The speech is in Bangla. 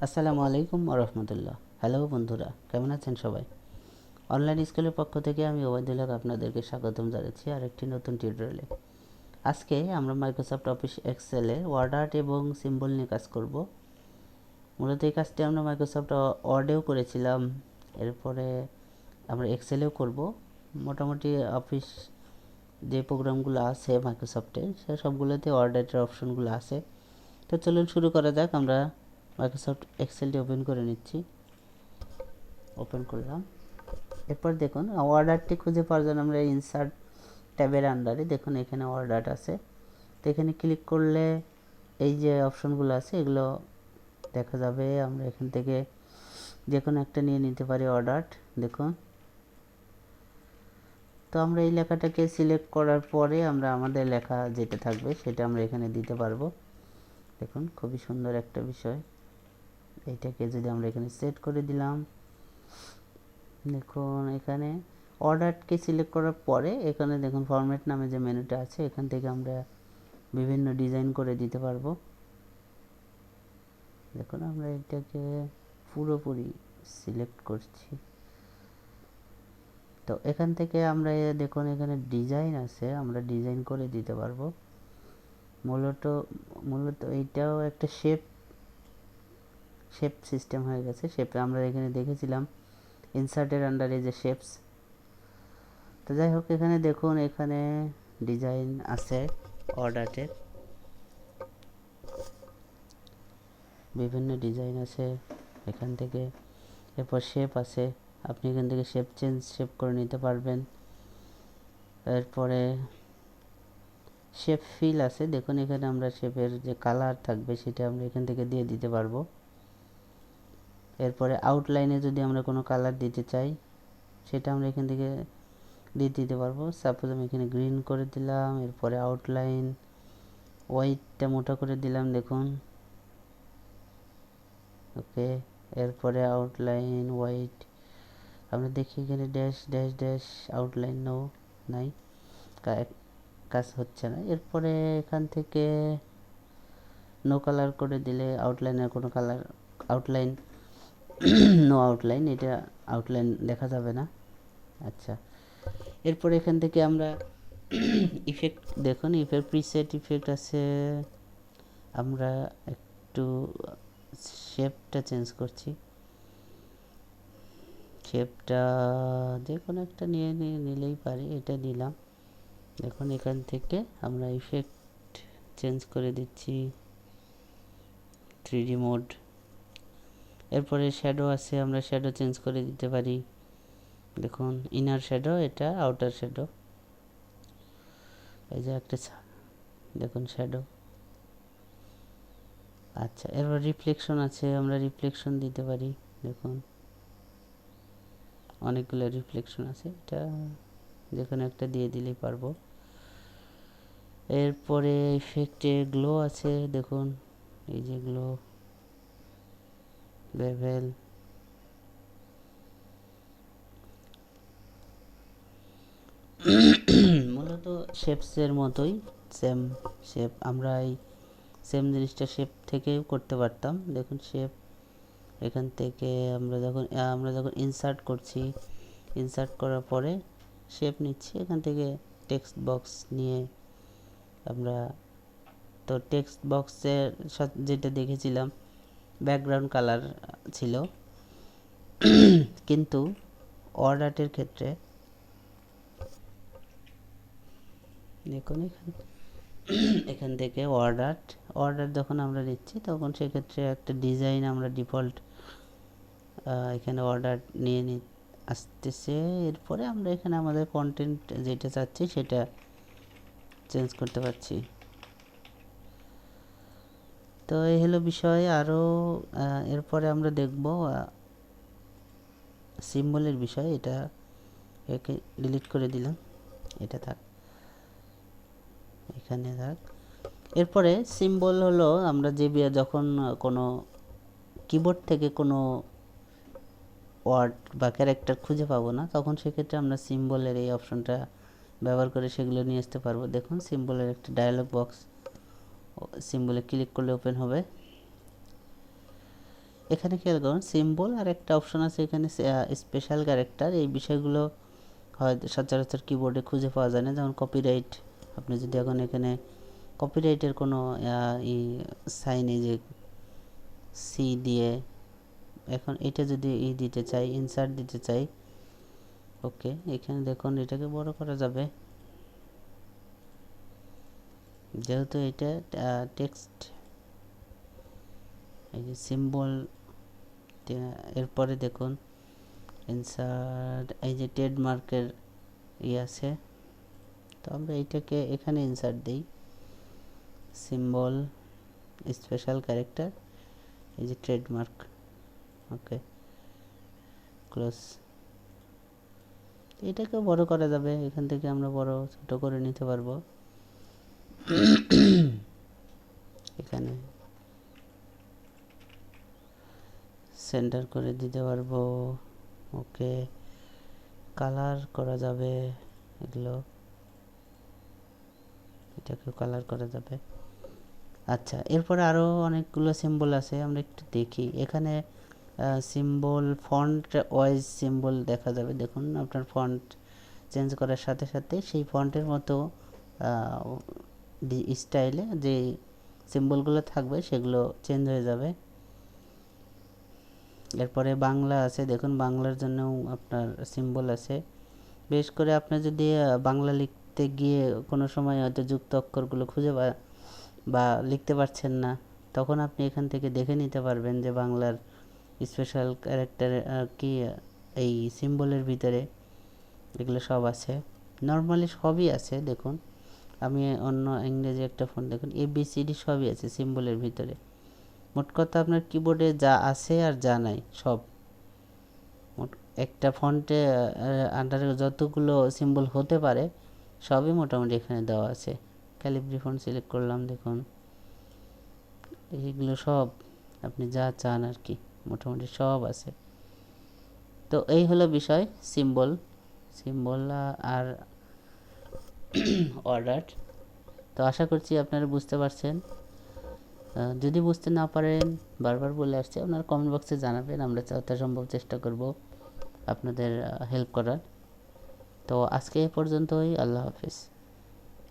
আসসালামু আলাইকুম রহমতুল্লাহ। হ্যালো বন্ধুরা, কেমন আছেন সবাই? অনলাইন স্কুলের পক্ষ থেকে আমি ওবায়দুল্লাহ আপনাদেরকে স্বাগতম জানাচ্ছি আরেকটি নতুন টিউটোরিয়ালে। আজকে আমরা মাইক্রোসফট অফিস এক্সেলে ওয়ার্ড আর্ট এবং সিম্বল নিয়ে কাজ করব। মূলত এই কাজটি আমরা মাইক্রোসফট ওয়ার্ডেও করেছিলাম, এরপরে আমরা এক্সেলেও করব। মোটামুটি অফিস যে প্রোগ্রামগুলো আছে মাইক্রোসফটের সে সবগুলোতে ওয়ার্ড আর্টের অপশনগুলো আছে। তো চলুন শুরু করা যাক। আমরা মাইক্রোসফট এক্সেলটি ওপেন করে নিচ্ছি। ওপেন করলাম। এরপর দেখুন ওয়ার্ড আর্টটি খুঁজে পাওয়ার জন্য আমরা ইনসার্ট ট্যাবের আন্ডারে দেখুন এখানে ওয়ার্ড আর্ট আছে। তো এখানে ক্লিক করলে এই যে অপশনগুলো আছে এগুলো দেখা যাবে। আমরা এখান থেকে যে কোনো একটা নিয়ে নিতে পারি ওয়ার্ড আর্ট। দেখুন, তো আমরা এই লেখাটাকে সিলেক্ট করার পরে আমরা আমাদের লেখা যেটা থাকবে সেটা আমরা এখানে দিতে পারবো। দেখুন খুবই সুন্দর একটা বিষয়। এইটাকে যদি আমরা এখানে সেট করে দিলাম, দেখুন এখানে অর্ডারকে সিলেক্ট করার পরে এখানে দেখুন ফরম্যাট নামে যে মেনুটা আছে এখান থেকে আমরা বিভিন্ন ডিজাইন করে দিতে পারবো। দেখুন আমরা এটাকে পুরোপুরি সিলেক্ট করছি। তো এখান থেকে আমরা দেখুন এখানে ডিজাইন আছে, আমরা ডিজাইন করে দিতে পারবো। মূলত এইটাও একটা শেপ সিস্টেম হয়ে গেছে। শেপে আমরা এখানে দেখেছিলাম ইনসার্টের আন্ডারে যে শেপস। তো যাই হোক, এখানে দেখুন এখানে ডিজাইন আছে অর্ডারের, বিভিন্ন ডিজাইন আছে এখান থেকে। এরপর শেপ আছে, আপনি এখান থেকে শেপ করে নিতে পারবেন। এরপরে শেপ ফিল আছে, দেখুন এখানে আমরা শেপের যে কালার থাকবে সেটা আমরা এখান থেকে দিয়ে দিতে পারবো। এরপরে আউটলাইনে যদি আমরা কোনো কালার দিতে চাই সেটা আমরা এখান থেকে দিয়ে দিতে পারবো। সাপোজ আমি এখানে গ্রিন করে দিলাম, এরপরে আউটলাইন হোয়াইটটা মোটা করে দিলাম, দেখুন ওকে। এরপরে আউটলাইন হোয়াইট, আমরা দেখি এখানে ড্যাশ ড্যাশ ড্যাশ আউটলাইন নাই, কাজ হচ্ছে না। এরপরে এখান থেকে নো কালার করে দিলে আউটলাইনের কোনো কালার আউটলাইন নো আউটলাইন, এটা আউটলাইন দেখা যাবে না। আচ্ছা, এরপরে এখান থেকে আমরা ইফেক্ট দেখুন প্রিসেট ইফেক্ট আছে। আমরা একটু শেপটা চেঞ্জ করছি, শেপটা যে কোনো একটা নিলেই পারি, এটা নিলাম। দেখুন এখান থেকে আমরা ইফেক্ট চেঞ্জ করে দিচ্ছি 3D মোড। এরপরে শ্যাডো আছে, আমরা শ্যাডো চেঞ্জ করে দিতে পারি। দেখুন ইনার শ্যাডো, এটা আউটার শ্যাডো, এই যে একটা দেখুন শ্যাডো। আচ্ছা, এরপর রিফ্লেকশন আছে, আমরা রিফ্লেকশন দিতে পারি। দেখুন অনেকগুলো রিফ্লেকশন আছে, এটা যে কোনো একটা দিয়ে দিলেই পারবো। এরপরে ইফেক্টে গ্লো আছে, দেখুন এই যে গ্লো, বেভেল, মূলত শেপসের মতোই সেম শেপ, আমরা এই সেম জিনিসটা শেপ থেকেও করতে পারতাম। দেখুন শেপ এখান থেকে আমরা যখন ইনসার্ট করছি, ইনসার্ট করার পরে শেপ নিচ্ছি, এখান থেকে টেক্সট বক্স নিয়ে আমরা, তো টেক্সট বক্সের সাথে যেটা দেখেছিলাম ব্যাকগ্রাউন্ড কালার ছিল, কিন্তু ওয়ার্ড আর্টের ক্ষেত্রে দেখুন এখান থেকে ওয়ার্ড আর্ট যখন আমরা নিচ্ছি তখন সেক্ষেত্রে একটা ডিজাইন আমরা ডিফল্ট এখানে ওয়ার্ড আর্ট নিয়ে আসতেছে। এরপরে আমরা এখানে আমাদের কন্টেন্ট যেটা চাচ্ছি সেটা চেঞ্জ করতে পারছি। তো এই হলো বিষয়। আরও এরপরে আমরা দেখব সিম্বলের বিষয়। এটা একে ডিলিট করে দিলাম, এটা থাক, এখানে থাক। এরপরে সিম্বল হলো আমরা যখন কোনো কিবোর্ড থেকে কোনো ওয়ার্ড বা ক্যারেক্টার খুঁজে পাবো না, তখন সেক্ষেত্রে আমরা সিম্বলের এই অপশনটা ব্যবহার করে সেগুলো নিয়ে আসতে পারবো। দেখুন সিম্বলের একটা ডায়ালগ বক্স, সিম্বলে ক্লিক করলে ওপেন হবে। এখানে খেয়াল করুন সিম্বল আর একটা অপশন আছে এখানে স্পেশাল ক্যারেক্টার। এই বিষয়গুলো হয় সচরাচর কিবোর্ডে খুঁজে পাওয়া যায় না, যেমন কপিরাইট। আপনি যদি এখন এখানে কপিরাইটের কোনো সাইন, এই যে সি দিয়ে, এখন এটা যদি দিতে চাই, ইনসার্ট দিতে চাই, ওকে, এখানে দেখুন এটাকে বড় করা যাবে, যেহেতু এটা টেক্সট। এই যে সিম্বল, এরপরে দেখুন ইনসার্ট, এই যে ট্রেডমার্কের আছে, তো আমরা এইটাকে এখানে ইনসার্ট দিই, সিম্বল স্পেশাল ক্যারেক্টার, এই যে ট্রেডমার্ক, ওকে, ক্লোজ। এটাকে বড় করা যাবে, এখান থেকে আমরা বড় ছোট করে নিতে পারবো। এখানে সেন্টার করে দিতে পারবো, ওকে, কালার করা যাবে, এগুলো এটাকে কালার করা যাবে। আচ্ছা, এরপরে আরও অনেকগুলো সিম্বল আছে, আমরা একটু দেখি। এখানে সিম্বল ফন্ট ওয়াইজ সিম্বল দেখা যাবে, দেখুন আপনার ফন্ট চেঞ্জ করার সাথে সাথে সেই ফন্টের মতো স্টাইলে যে সিম্বলগুলো থাকবে সেগুলো চেঞ্জ হয়ে যাবে। এরপরে বাংলা আছে, দেখুন বাংলার জন্যও আপনার সিম্বল আছে। বেশ করে আপনি যদি বাংলা লিখতে গিয়ে কোনো সময় হয়তো যুক্ত অক্ষরগুলো খুঁজে বা লিখতে পারছেন না, তখন আপনি এখান থেকে দেখে নিতে পারবেন যে বাংলার স্পেশাল ক্যারেক্টার কি এই সিম্বলের ভিতরে, এগুলো সব আছে। নর্মালি সবই আছে, দেখুন আমি অন্য ইংরেজি একটা ফোন, দেখুন ABCD সবই আছে সিম্বলের ভিতরে। মোট কথা আপনার কিবোর্ডে যা আছে আর যা নাই সব, একটা ফন্টে আন্ডারে যতগুলো সিম্বল হতে পারে সবই মোটামুটি এখানে দেওয়া আছে। ক্যালিব্রি ফন্ট সিলেক্ট করলাম, দেখুন এইগুলো সব আপনি যা চান আর কি মোটামুটি সব আছে। তো এই হলো বিষয় সিম্বল আর অর্ডার। তো আশা করছি আপনারা বুঝতে পারছেন। যদি বুঝতে না পারেন, বারবার বলে আসছি, আপনারা কমেন্ট বক্সে জানাবেন, আমরা যথাসম্ভব চেষ্টা করব আপনাদের হেল্প করার। তো আজকে এ পর্যন্তই, আল্লাহ হাফিজ।